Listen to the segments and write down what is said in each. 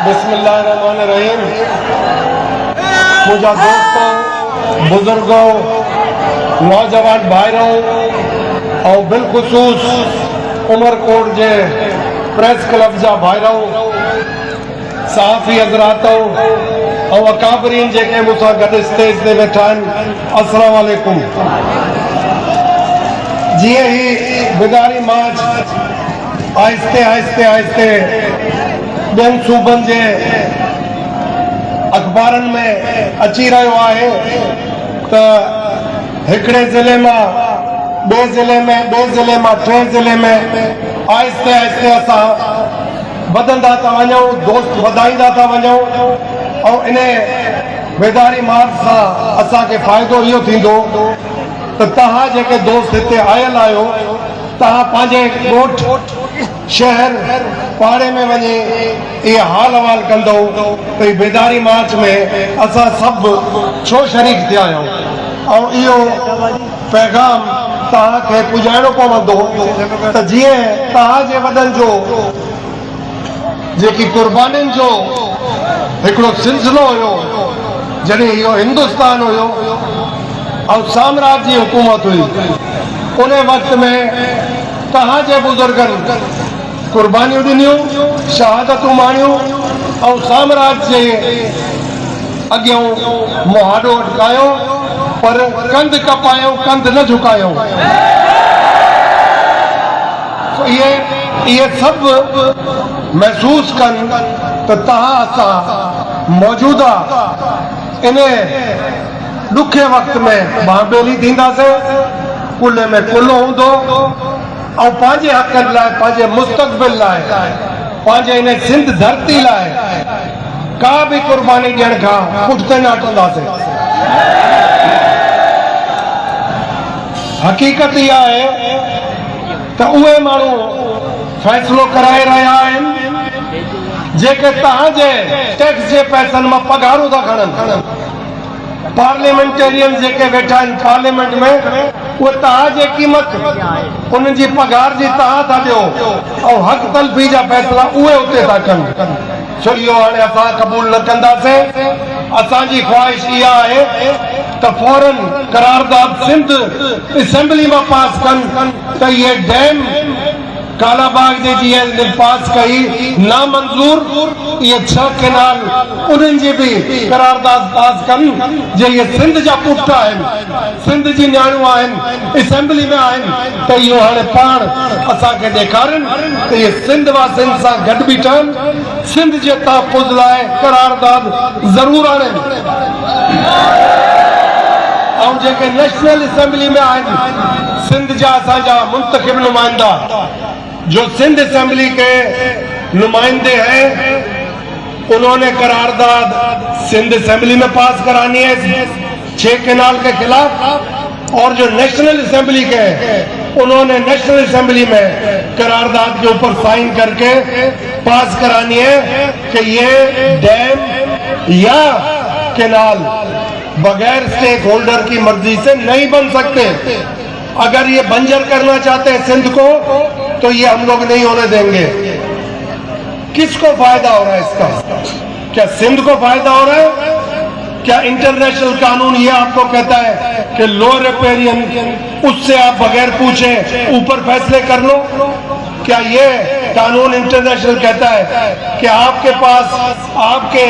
बिस्मिल्लाहिर्रहमानिर्रहीम। मुझा दोस्तों, बुजुर्गों, नौजवान भाइयों और बिलखुसूस उमरकोट जे प्रेस क्लब जा भाइयों, सहाफ़ी हज़रातों और अकाबरीन जेके मूंसां गॾु स्टेज ते वेठा आहिनि, अस्सलाम वालेकुम। जीअं ही बिदारी मार्च आहिस्ते आहिस्ते आहिस्ते ॿियनि सूबनि जे अख़बारनि में अची रहियो आहे त हिकिड़े ज़िले मां ॿिए ज़िले में, ॿिए ज़िले मां टे ज़िले में आहिस्ते आहिस्ते असां वधंदा था वञूं, दोस्त वधाईंदा था वञूं। ऐं इन बेदारी मार्च सां असांखे फ़ाइदो इहो थींदो त तव्हां जेके दोस्त हिते आयल आहियो, तव्हां पंहिंजे ॻोठ, शहर, पाड़े में वञी इहे हाल अहवाल कंदो त ही बेदारी मार्च में असां सभु छो शरीक थिया आहियूं। ऐं इहो पैगाम तव्हांखे पुॼाइणो पवंदो त जीअं तव्हांजे वॾनि जो जेकी कुर्बानीनि जो हिकिड़ो सिलसिलो हुयो, जॾहिं इहो हिंदुस्तान हुयो ऐं साम्राज्य जी हुकूमत हुई, उन वक़्त में तव्हांजे बुज़ुर्गनि कुर्बानियूं ॾिनियूं, शहादतूं माणियूं ऐं साम्राज्य जे अॻियां मुहाॾो अटकायो, पर कंध कपायो, कंध न झुकायो। इहे सभु महसूस कनि त तव्हां असां मौजूदा इन ॾुखे वक़्त में बाबेली थींदासीं, कुल्हे में कुल्हो हूंदो ऐं पंहिंजे हक़नि लाइ, पंहिंजे मुस्तक़बिल लाइ, पंहिंजे इन सिंध धरती लाइ का बि कुर्बानी ॾियण खां पुठिते न हटंदासीं। हक़ीक़त इहा आहे त उहे माण्हू फ़ैसिलो कराए रहिया आहिनि जेके तव्हांजे टैक्स जे पैसनि मां पघारूं था खणनि। पार्लियामेंटेरियन जेके वेठा आहिनि पार्लियामेंट में, उहे तव्हांजे क़ीमत, उन्हनि जी पघार जी तव्हां था ॾियो ऐं हक़ तलफ़ी जा फ़ैसिला उहे उते था कनि। छो इहो हाणे असां क़बूल न कंदासीं। असांजी ख़्वाहिश इहा आहे त फौरन करारदाद सिंध असेंबली मां पास कनि त इहे डैम कालाबाग जे जीअं पास कई नामंजूर, इहे 6 केनाल उन्हनि जी बि करारदाद पास कनि जे इहे सिंध जा पुट आहिनि, सिंध जी न्याणियूं आहिनि, असेंबली में आहिनि, त इहो हाणे पाण असांखे ॾेखारनि त इहे सिंध वासियुनि सां गॾु बीठनि, सिंध जे तहफ़ुज़ लाइ करारदाद ज़रूरु आणनि। ऐं जेके नेशनल असेंबली में आहिनि, सिंध जा असांजा मुंतखिब नुमाइंदा, जो सिंध असेंबली के नुमाइंदे हैं, उन्होंने करारदाद सिंध असेंबली में पास करानी है 6 केनाल के खिलाफ, और जो नेशनल असेंबली के उन्होंने नेशनल असेंबली में करारदाद के ऊपर साइन करके पास करानी है कि ये डैम या केनाल बगैर स्टेक होल्डर की मर्जी से नहीं बन सकते। अगर ये बंजर करना चाहते हैं सिंध को, तो ये हम लोग नहीं होने देंगे। किसको फायदा हो रहा है इसका? क्या सिंध को फायदा हो रहा है? क्या इंटरनेशनल कानून ये आपको कहता है कि लो रिपेरियन, उससे आप बगैर पूछे ऊपर फैसले कर लो? क्या ये कानून इंटरनेशनल कहता है कि आपके पास, आपके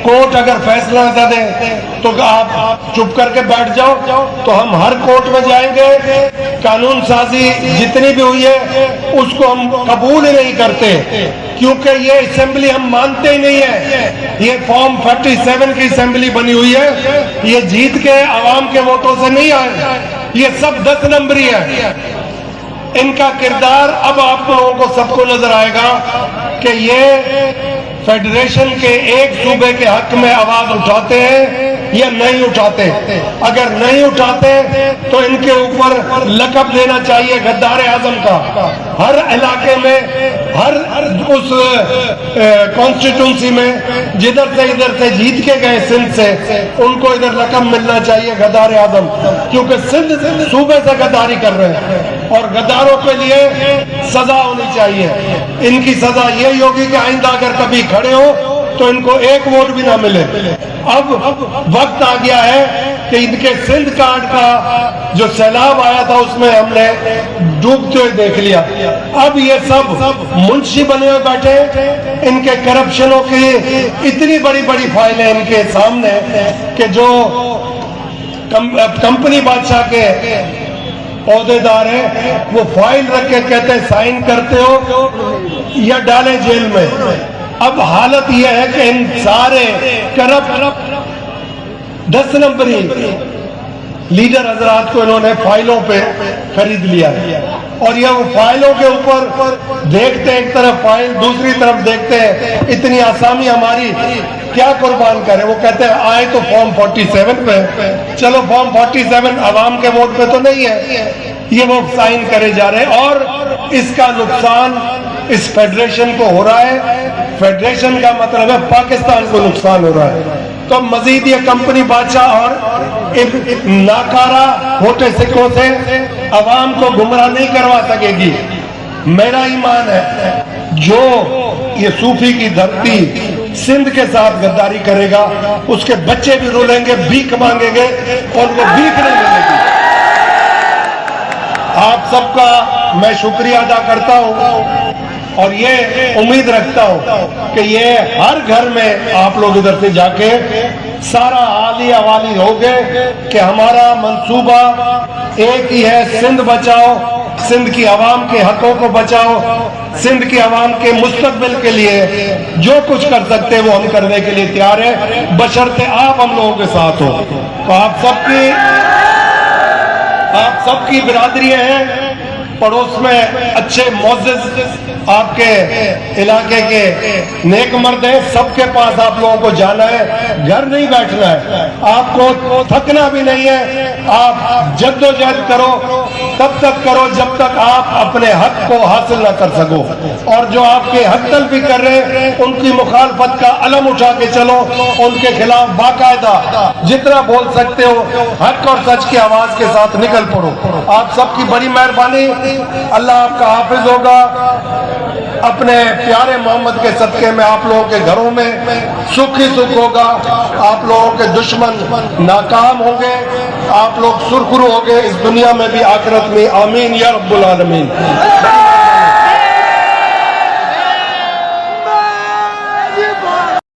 कोर्ट अगर फैसला न दे तो आप चुप करके बैठ जाओ? तो हम हर कोर्ट में जाएंगे। कानून साजी जितनी भी हुई है उसको हम कबूल ही नहीं करते, क्योंकि ये असेंबली हम मानते ही नहीं है। ये फॉर्म 47 की असेंबली बनी हुई है, ये जीत के आवाम के वोटों से नहीं आए, ये सब 10 नंबरी है। इनका किरदार अब आप लोगों को सबको नजर आएगा कि ये फेडरेशन के एक सूबे के हक में आवाज उठाते हैं या नहीं उठाते। अगर नहीं उठाते तो इनके ऊपर लक़ब देना चाहिए गद्दार आजम का। हर इलाके में, हर उस कॉन्स्टिट्यूंसी में जिधर से इधर से जीत के गए सिंध से, उनको इधर लक़ब मिलना चाहिए गद्दार आजम, क्योंकि सिंध सूबे से गद्दारी कर रहे हैं और गद्दारों के लिए सजा होनी चाहिए। इनकी सजा यही होगी कि आइंदा अगर कभी खड़े हो تو ان کو ایک ووٹ بھی نہ ملے. اب وقت آ گیا ہے کہ ان کے سندھ کارڈ کا جو سیلاب آیا تھا اس میں ہم نے ڈوبتے ہوئے دیکھ لیا. اب یہ سب منشی بنے ہوئے بیٹھے, ان کے کرپشنوں کی اتنی بڑی بڑی فائلیں ان کے سامنے کہ جو کمپنی بادشاہ کے عہدے دار ہیں وہ فائل رکھ کے کہتے ہیں سائن کرتے ہو یا ڈالیں جیل میں. اب حالت یہ ہے کہ ان سارے کرپٹ 10 نمبری لیڈر حضرات کو انہوں نے فائلوں پہ خرید لیا, اور یہ وہ فائلوں کے اوپر دیکھتے ہیں, ایک طرف فائل دوسری طرف دیکھتے ہیں اتنی آسامی ہماری کیا قربان کریں. وہ کہتے ہیں آئے تو فارم 47 پہ, چلو فارم 47 عوام کے ووٹ پہ تو نہیں ہے, یہ وہ سائن کرے جا رہے ہیں. اور اس کا نقصان اس فیڈریشن کو ہو رہا ہے. فیڈریشن کا مطلب ہے پاکستان کو نقصان ہو رہا ہے. تو مزید یہ کمپنی بادشاہ اور ناکارہ موٹے سکوں سے عوام کو گمراہ نہیں کروا سکے گی. میرا ایمان ہے جو یہ صوفی کی دھرتی سندھ کے ساتھ غداری کرے گا اس کے بچے بھی رولیں گے, بھیک مانگیں گے اور وہ بھیک نہیں ملے گی. آپ سب کا میں شکریہ ادا کرتا ہوں اور یہ امید رکھتا ہوں کہ یہ ہر گھر میں آپ لوگ ادھر سے جا کے سارا حالی حوالی ہوگے کہ ہمارا منصوبہ ایک ہی ہے, سندھ بچاؤ, سندھ کی عوام کے حقوں کو بچاؤ, سندھ کی عوام کے مستقبل کے لیے جو کچھ کر سکتے وہ ہم کرنے کے لیے تیار ہیں بشرطے آپ ہم لوگوں کے ساتھ ہو. تو آپ سب کی برادری ہیں, پڑوس میں اچھے معزز آپ کے علاقے کے نیک مرد ہیں, سب کے پاس آپ لوگوں کو جانا ہے, گھر نہیں بیٹھنا ہے, آپ کو تھکنا بھی نہیں ہے. آپ جد و جہد کرو, تب تک کرو جب تک آپ اپنے حق کو حاصل نہ کر سکو, اور جو آپ کے حق تلفی کر رہے ان کی مخالفت کا علم اٹھا کے چلو, ان کے خلاف باقاعدہ جتنا بول سکتے ہو حق اور سچ کی آواز کے ساتھ نکل پڑو. آپ سب کی بڑی مہربانی, اللہ آپ کا حافظ ہوگا. اپنے پیارے محمد کے صدقے میں آپ لوگوں کے گھروں میں سکھ ہی سکھ ہوگا, آپ لوگوں کے دشمن ناکام ہوں گے, آپ لوگ سرخرو ہوں گے اس دنیا میں بھی آخرت میں. آمین یا رب العالمین.